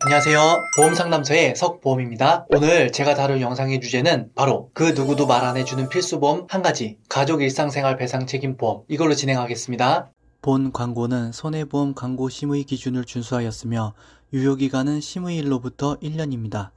안녕하세요. 보험상담소의 석보험입니다. 오늘 제가 다룰 영상의 주제는 바로 그 누구도 말 안 해주는 필수보험 한 가지, 가족 일상생활 배상 책임 보험, 이걸로 진행하겠습니다. 본 광고는 손해보험 광고 심의 기준을 준수하였으며 유효기간은 심의일로부터 1년입니다.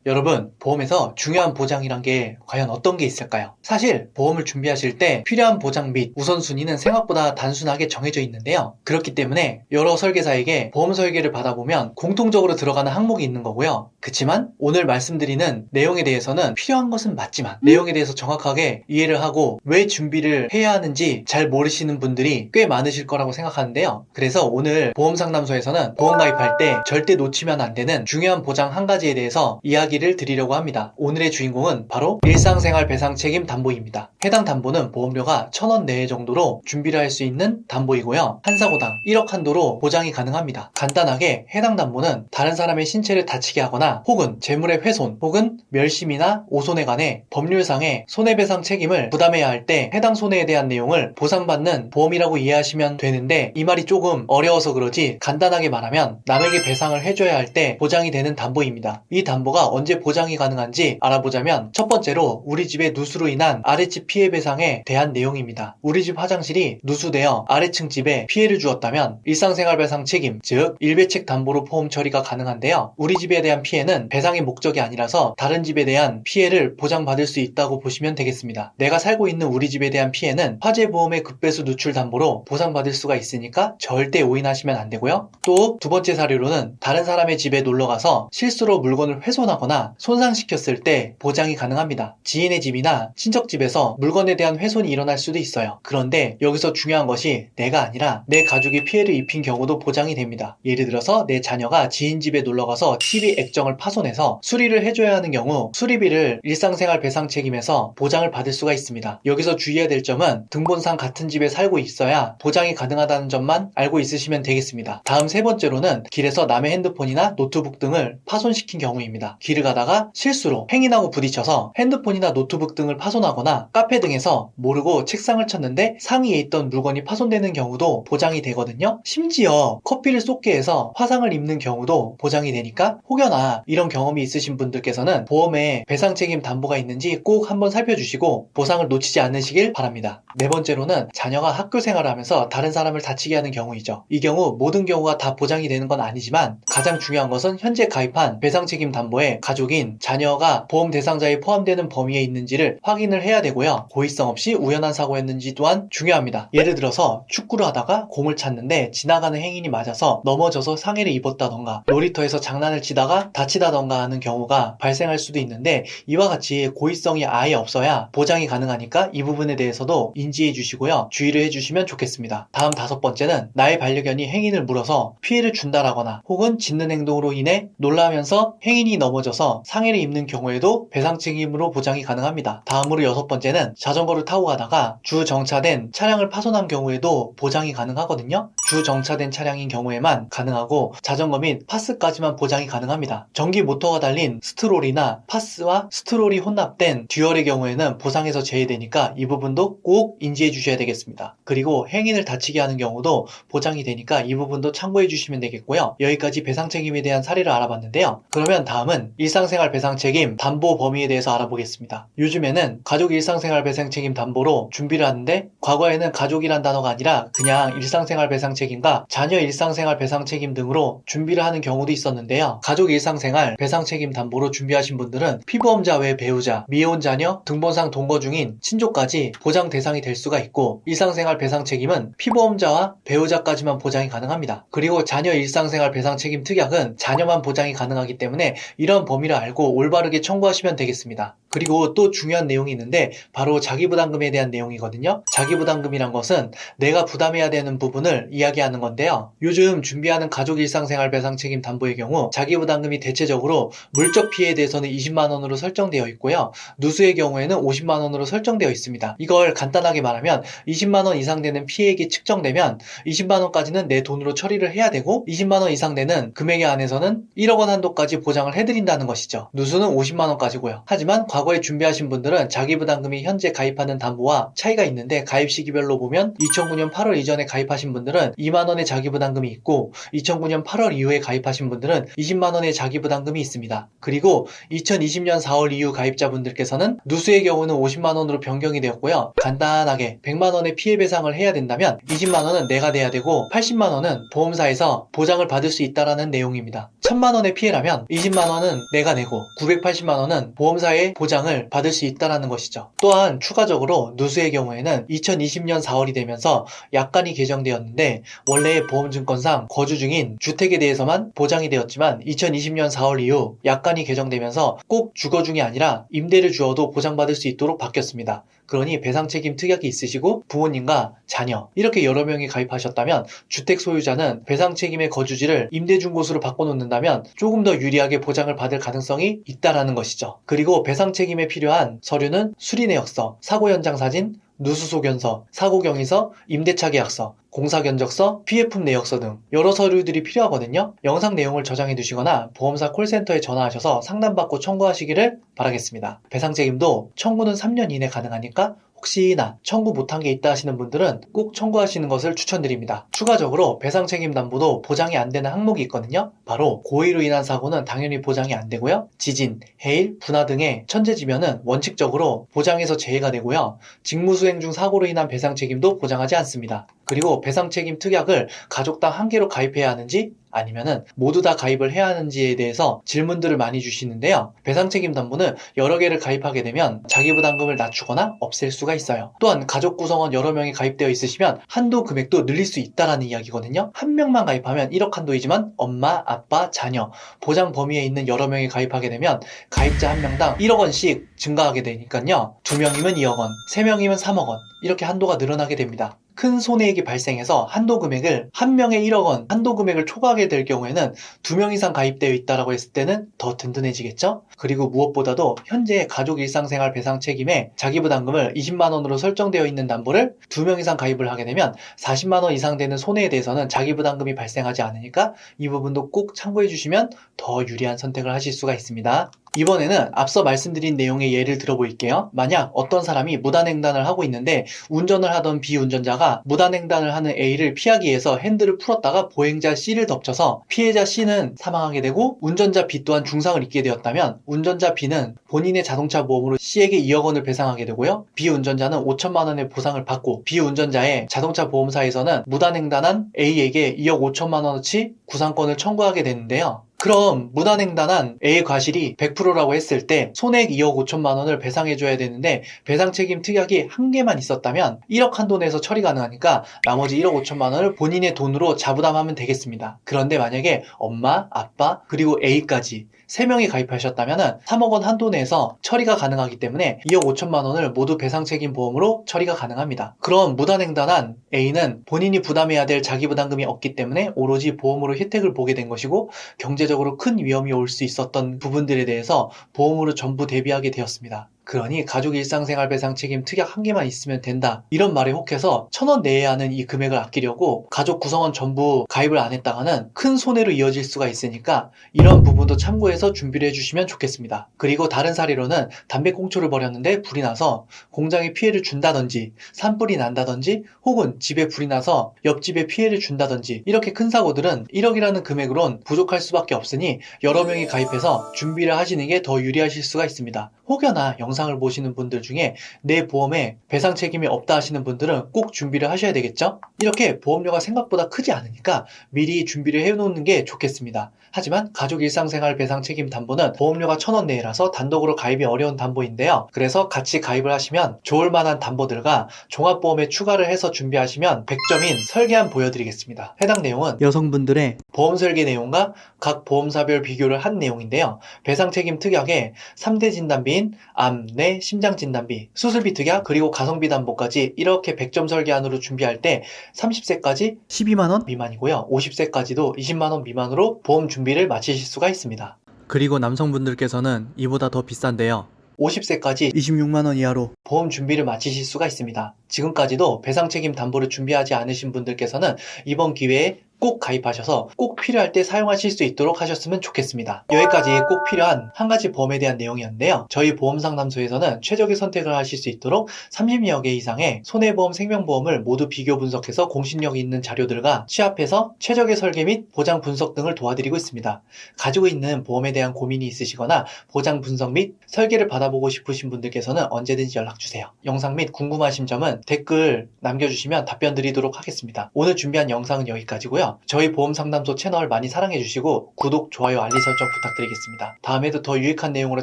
여러분, 보험에서 중요한 보장이란 게 과연 어떤 게 있을까요? 사실 보험을 준비하실 때 필요한 보장 및 우선순위는 생각보다 단순하게 정해져 있는데요. 그렇기 때문에 여러 설계사에게 보험 설계를 받아보면 공통적으로 들어가는 항목이 있는 거고요. 그치만 오늘 말씀드리는 내용에 대해서는 필요한 것은 맞지만 내용에 대해서 정확하게 이해를 하고 왜 준비를 해야 하는지 잘 모르시는 분들이 꽤 많으실 거라고 생각하는데요. 그래서 오늘 보험상담소에서는 보험 가입할 때 절대 놓치면 안 되는 중요한 보장 한 가지에 대해서 이야기를 드리려고 합니다. 오늘의 주인공은 바로 일상생활 배상 책임 담보입니다. 해당 담보는 보험료가 1,000원 내외 정도로 준비를 할 수 있는 담보이고요. 한 사고당 1억 한도로 보장이 가능합니다. 간단하게 해당 담보는 다른 사람의 신체를 다치게 하거나 혹은 재물의 훼손 혹은 멸심이나 오손에 관해 법률상의 손해배상 책임을 부담해야 할 때 해당 손해에 대한 내용을 보상받는 보험이라고 이해하시면 되는데, 이 말이 조금 어려워서 그러지 간단하게 말하면 남에게 배상을 해줘야 할 때 보장이 되는 담보입니다. 이 담보가 언제 보장이 가능한지 알아보자면, 첫 번째로 우리 집의 누수로 인한 아래집 피해 배상에 대한 내용입니다. 우리 집 화장실이 누수되어 아래층 집에 피해를 주었다면 일상생활 배상 책임, 즉 일배책 담보로 포함 처리가 가능한데요. 우리 집에 대한 피해는 배상의 목적이 아니라서 다른 집에 대한 피해를 보장받을 수 있다고 보시면 되겠습니다. 내가 살고 있는 우리 집에 대한 피해는 화재보험의 급배수 누출 담보로 보상받을 수가 있으니까 절대 오인하시면 안 되고요. 또 두 번째 사례로는 다른 사람의 집에 놀러가서 실수로 물건을 훼손하거나 손상시켰을 때 보장이 가능합니다. 지인의 집이나 친척 집에서 물건에 대한 훼손이 일어날 수도 있어요. 그런데 여기서 중요한 것이 내가 아니라 내 가족이 피해를 입힌 경우도 보장이 됩니다. 예를 들어서 내 자녀가 지인 집에 놀러가서 TV 액정을 파손해서 수리를 해줘야 하는 경우 수리비를 일상생활 배상 책임에서 보장을 받을 수가 있습니다. 여기서 주의해야 될 점은 등본상 같은 집에 살고 있어야 보장이 가능하다는 점만 알고 있으시면 되겠습니다. 다음 세 번째로는 길에서 남의 핸드폰이나 노트북 등을 파손시킨 경우입니다. 길을 가다가 실수로 행인하고 부딪혀서 핸드폰이나 노트북 등을 파손하거나 카페 등에서 모르고 책상을 쳤는데 상위에 있던 물건이 파손되는 경우도 보장이 되거든요. 심지어 커피를 쏟게 해서 화상을 입는 경우도 보장이 되니까 혹여나 이런 경험이 있으신 분들께서는 보험에 배상 책임 담보가 있는지 꼭 한번 살펴주시고 보상을 놓치지 않으시길 바랍니다. 네 번째로는 자녀가 학교 생활을 하면서 다른 사람을 다치게 하는 경우이죠. 이 경우 모든 경우가 다 보장이 되는 건 아니지만 가장 중요한 것은 현재 가입한 배상 책임 담보에 가족인 자녀가 보험 대상자에 포함되는 범위에 있는지를 확인을 해야 되고요. 고의성 없이 우연한 사고였는지 또한 중요합니다. 예를 들어서 축구를 하다가 공을 찼는데 지나가는 행인이 맞아서 넘어져서 상해를 입었다던가 놀이터에서 장난을 치다가 다치다던가 하는 경우가 발생할 수도 있는데, 이와 같이 고의성이 아예 없어야 보장이 가능하니까 이 부분에 대해서도 인지해 주시고요. 주의를 해주시면 좋겠습니다. 다음 다섯 번째는 나의 반려견이 행인을 물어서 피해를 준다라거나 혹은 짖는 행동으로 인해 놀라면서 행인이 넘어져서 상해를 입는 경우에도 배상 책임으로 보장이 가능합니다. 다음으로 여섯 번째는 자전거를 타고 가다가 주 정차된 차량을 파손한 경우에도 보장이 가능하거든요. 주 정차된 차량인 경우에만 가능하고 자전거 및 파스까지만 보장이 가능합니다. 전기 모터가 달린 스트롤이나 파스와 스트롤이 혼납된 듀얼의 경우에는 보상에서 제외되니까 이 부분도 꼭 인지해 주셔야 되겠습니다. 그리고 행인을 다치게 하는 경우도 보장이 되니까 이 부분도 참고해 주시면 되겠고요. 여기까지 배상 책임에 대한 사례를 알아봤는데요. 그러면 다음은 일상생활 배상 책임 담보 범위에 대해서 알아보겠습니다. 요즘에는 가족 일상생활 배상 책임 담보로 준비를 하는데, 과거에는 가족이란 단어가 아니라 그냥 일상생활 배상 책임과 자녀 일상생활 배상 책임 등으로 준비를 하는 경우도 있었는데요. 가족 일상생활 배상 책임 담보로 준비하신 분들은 피보험자 외 배우자, 미혼 자녀, 등본상 동거 중인 친족까지 보장 대상이 될 수가 있고, 일상생활 배상 책임은 피보험자와 배우자까지만 보장이 가능합니다. 그리고 자녀 일상생활 배상 책임 특약은 자녀만 보장이 가능하기 때문에 이런 범위를 알고 올바르게 청구하시면 되겠습니다. 그리고 또 중요한 내용이 있는데 바로 자기부담금에 대한 내용이거든요. 자기부담금이란 것은 내가 부담해야 되는 부분을 이야기하는 건데요. 요즘 준비하는 가족 일상생활 배상 책임 담보의 경우 자기부담금이 대체적으로 물적 피해에 대해서는 20만 원으로 설정되어 있고요. 누수의 경우에는 50만 원으로 설정되어 있습니다. 이걸 간단하게 말하면 20만 원 이상 되는 피해액이 측정되면 20만 원까지는 내 돈으로 처리를 해야 되고, 20만 원 이상 되는 금액에 한해서는 1억 원 한도까지 보장을 해드린다는 것이죠. 누수는 50만 원까지고요. 하지만 과거 과거에 준비하신 분들은 자기부담금이 현재 가입하는 담보와 차이가 있는데 가입 시기별로 보면 2009년 8월 이전에 가입하신 분들은 2만원의 자기부담금이 있고 2009년 8월 이후에 가입하신 분들은 20만원의 자기부담금이 있습니다. 그리고 2020년 4월 이후 가입자분들께서는 누수의 경우는 50만원으로 변경이 되었고요. 간단하게 100만원의 피해배상을 해야 된다면 20만원은 내가 내야 되고 80만원은 보험사에서 보장을 받을 수 있다는 내용입니다. 1000만원의 피해라면 20만원은 내가 내고 980만원은 보험사의 보장을 받을 수 있다는 것이죠. 또한 추가적으로 누수의 경우에는 2020년 4월이 되면서 약관이 개정되었는데 원래 보험증권상 거주 중인 주택에 대해서만 보장이 되었지만 2020년 4월 이후 약관이 개정되면서 꼭 주거 중이 아니라 임대를 주어도 보장받을 수 있도록 바뀌었습니다. 그러니 배상책임 특약이 있으시고 부모님과 자녀 이렇게 여러 명이 가입하셨다면 주택 소유자는 배상책임의 거주지를 임대 준 곳으로 바꿔놓는다면 조금 더 유리하게 보장을 받을 가능성이 있다라는 것이죠. 그리고 배상책임에 필요한 서류는 수리내역서, 사고 현장 사진, 누수소견서, 사고경위서, 임대차 계약서, 공사견적서, 피해품 내역서 등 여러 서류들이 필요하거든요. 영상 내용을 저장해 두시거나 보험사 콜센터에 전화하셔서 상담받고 청구하시기를 바라겠습니다. 배상책임도 청구는 3년 이내 가능하니까 혹시나 청구 못한 게 있다 하시는 분들은 꼭 청구하시는 것을 추천드립니다. 추가적으로 배상책임담보도 보장이 안 되는 항목이 있거든요. 바로 고의로 인한 사고는 당연히 보장이 안 되고요. 지진, 해일, 분화 등의 천재지변은 원칙적으로 보장에서 제외가 되고요. 직무수행 중 사고로 인한 배상책임도 보장하지 않습니다. 그리고 배상책임 특약을 가족당 한 개로 가입해야 하는지 아니면은 모두 다 가입을 해야 하는지에 대해서 질문들을 많이 주시는데요. 배상책임 담보는 여러 개를 가입하게 되면 자기부담금을 낮추거나 없앨 수가 있어요. 또한 가족 구성원 여러 명이 가입되어 있으시면 한도 금액도 늘릴 수 있다라는 이야기거든요. 한 명만 가입하면 1억 한도이지만 엄마, 아빠, 자녀, 보장 범위에 있는 여러 명이 가입하게 되면 가입자 한 명당 1억 원씩 증가하게 되니까요. 2명이면 2억 원, 3명이면 3억 원 이렇게 한도가 늘어나게 됩니다. 큰 손해액이 발생해서 한도 금액을 한 명에 1억 원 한도 금액을 초과하게 될 경우에는 2명 이상 가입되어 있다고 했을 때는 더 든든해지겠죠? 그리고 무엇보다도 현재 가족 일상생활 배상 책임에 자기부담금을 20만 원으로 설정되어 있는 담보를 2명 이상 가입을 하게 되면 40만 원 이상 되는 손해에 대해서는 자기부담금이 발생하지 않으니까 이 부분도 꼭 참고해 주시면 더 유리한 선택을 하실 수가 있습니다. 이번에는 앞서 말씀드린 내용의 예를 들어볼게요. 만약 어떤 사람이 무단횡단을 하고 있는데 운전을 하던 비운전자가 무단횡단을 하는 A를 피하기 위해서 핸들을 풀었다가 보행자 C를 덮쳐서 피해자 C는 사망하게 되고 운전자 B 또한 중상을 입게 되었다면 운전자 B는 본인의 자동차 보험으로 C에게 2억 원을 배상하게 되고요. 비운전자는 5천만 원의 보상을 받고 비운전자의 자동차 보험사에서는 무단횡단한 A에게 2억 5천만 원어치 구상권을 청구하게 되는데요. 그럼 무단횡단한 A의 과실이 100%라고 했을 때 손해액 2억 5천만 원을 배상해줘야 되는데 배상책임 특약이 한 개만 있었다면 1억 한도 내에서 처리 가능하니까 나머지 1억 5천만 원을 본인의 돈으로 자부담하면 되겠습니다. 그런데 만약에 엄마, 아빠, 그리고 A까지 3명이 가입하셨다면 3억 원 한도 내에서 처리가 가능하기 때문에 2억 5천만 원을 모두 배상책임 보험으로 처리가 가능합니다. 그럼 무단횡단한 A는 본인이 부담해야 될 자기부담금이 없기 때문에 오로지 보험으로 혜택을 보게 된 것이고 경제적으로 큰 위험이 올 수 있었던 부분들에 대해서 보험으로 전부 대비하게 되었습니다. 그러니 가족 일상생활 배상 책임 특약 한 개만 있으면 된다 이런 말에 혹해서 1,000원 내야 하는 이 금액을 아끼려고 가족 구성원 전부 가입을 안 했다가는 큰 손해로 이어질 수가 있으니까 이런 부분도 참고해서 준비를 해주시면 좋겠습니다. 그리고 다른 사례로는 담배꽁초를 버렸는데 불이 나서 공장에 피해를 준다든지 산불이 난다든지 혹은 집에 불이 나서 옆집에 피해를 준다든지 이렇게 큰 사고들은 1억이라는 금액으론 부족할 수밖에 없으니 여러 명이 가입해서 준비를 하시는 게 더 유리하실 수가 있습니다. 혹여나 영상을 보시는 분들 중에 내 보험에 배상 책임이 없다 하시는 분들은 꼭 준비를 하셔야 되겠죠? 이렇게 보험료가 생각보다 크지 않으니까 미리 준비를 해놓는 게 좋겠습니다. 하지만 가족 일상생활 배상 책임 담보는 보험료가 1,000원 내외라서 단독으로 가입이 어려운 담보인데요. 그래서 같이 가입을 하시면 좋을 만한 담보들과 종합보험에 추가를 해서 준비하시면 100점인 설계안 보여드리겠습니다. 해당 내용은 여성분들의 보험 설계 내용과 각 보험사별 비교를 한 내용인데요. 배상 책임 특약에 3대 진단비인 암, 뇌, 심장 진단비, 수술비 특약, 그리고 가성비 담보까지 이렇게 100점 설계안으로 준비할 때 30세까지 12만원 미만이고요. 50세까지도 20만원 미만으로 보험 준비를 마치실 수가 있습니다. 그리고 남성분들께서는 이보다 더 비싼데요. 50세까지 26만원 이하로 보험 준비를 마치실 수가 있습니다. 지금까지도 배상 책임 담보를 준비하지 않으신 분들께서는 이번 기회에 꼭 가입하셔서 꼭 필요할 때 사용하실 수 있도록 하셨으면 좋겠습니다. 여기까지 꼭 필요한 한 가지 보험에 대한 내용이었는데요. 저희 보험상담소에서는 최적의 선택을 하실 수 있도록 30여 개 이상의 손해보험, 생명보험을 모두 비교 분석해서 공신력 있는 자료들과 취합해서 최적의 설계 및 보장 분석 등을 도와드리고 있습니다. 가지고 있는 보험에 대한 고민이 있으시거나 보장 분석 및 설계를 받아보고 싶으신 분들께서는 언제든지 연락주세요. 영상 및 궁금하신 점은 댓글 남겨주시면 답변 드리도록 하겠습니다. 오늘 준비한 영상은 여기까지고요. 저희 보험상담소 채널 많이 사랑해주시고 구독, 좋아요, 알림 설정 부탁드리겠습니다. 다음에도 더 유익한 내용으로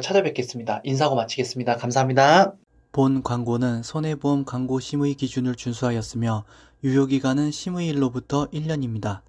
찾아뵙겠습니다. 인사하고 마치겠습니다. 감사합니다. 본 광고는 손해보험 광고 심의 기준을 준수하였으며 유효기간은 심의일로부터 1년입니다.